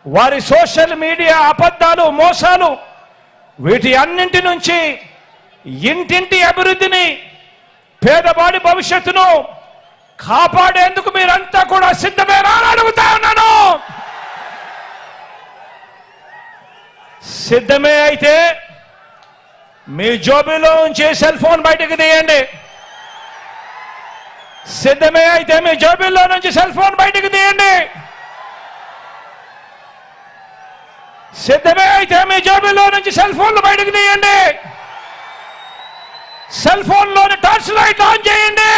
వారి social media అబద్ధాలు, మోసాలు, వీటి అన్నింటి నుంచి ఇంటింటి అభివృద్ధిని, పేదవాడి భవిష్యత్తును కాపాడేందుకు మీరంతా కూడా సిద్ధమేనా అని అడుగుతా ఉన్నాను. సిద్ధమే అయితే మీ జోబీలో ఉంచి సెల్ ఫోన్ బయటకు తీయండి. సిద్ధమే అయితే మీ జోబీలో నుంచి సెల్ ఫోన్ బయటకు తీయండి. సిద్ధమే అయితే మీ జోబీలో నుంచి సెల్ ఫోన్లు బయటకు తీయండి. సెల్ ఫోన్లోని టార్చ్ లైట్ ఆన్ చేయండి.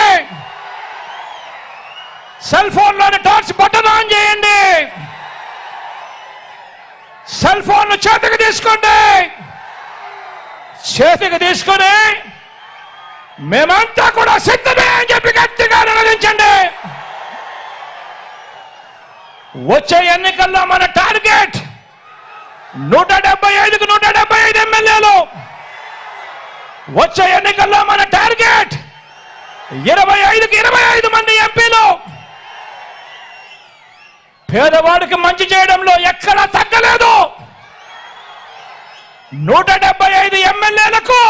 సెల్ ఫోన్లోని టార్చ్ బటన్ ఆన్ చేయండి. సెల్ ఫోన్ చేతికి తీసుకోండి. చేతికి తీసుకొని మేమంతా కూడా సిద్ధమే అని చెప్పి గట్టిగా నిలదించండి. వచ్చే ఎన్నికల్లో మన టార్గెట్ 175కు 175 ఎమ్మెల్యేలు. వచ్చే ఎన్నికల్లో మన టార్గెట్ 25కి 25 మంది ఎంపీలు. పేదవాడికి మంచి చేయడంలో ఎక్కడా తగ్గలేదు. 175 ఎమ్మెల్యేలకు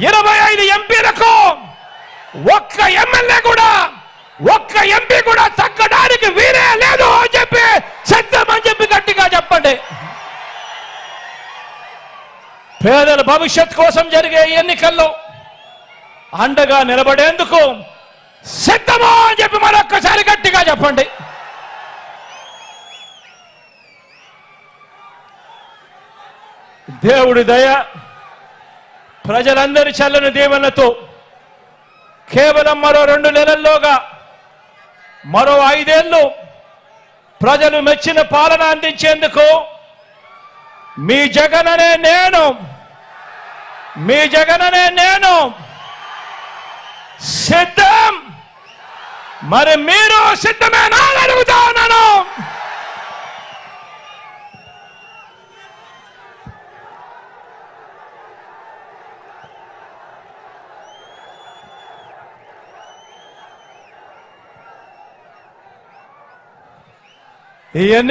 25 ఎంపీలకు ఒక్క ఎమ్మెల్యే కూడా, ఒక్క ఎంపీ కూడా తగ్గడానికి వీరే లేదు అని చెప్పి సిద్ధం అని చెప్పి గట్టిగా చెప్పండి. పేదల భవిష్యత్ కోసం జరిగే ఎన్నికల్లో అండగా నిలబడేందుకు సిద్ధమా అని చెప్పి మరొక్కసారి గట్టిగా చెప్పండి. దేవుడి దయ, ప్రజలందరి చల్లని దీవెనలతో కేవలం మరో 2 నెలల్లోగా, మరో 5 ఏళ్ళు ప్రజలు మెచ్చిన పాలన అందించేందుకు మీ జగననే నేను సిద్ధం. మరి మీరు సిద్ధమేనా అని అడుగుతా ఉన్నాను.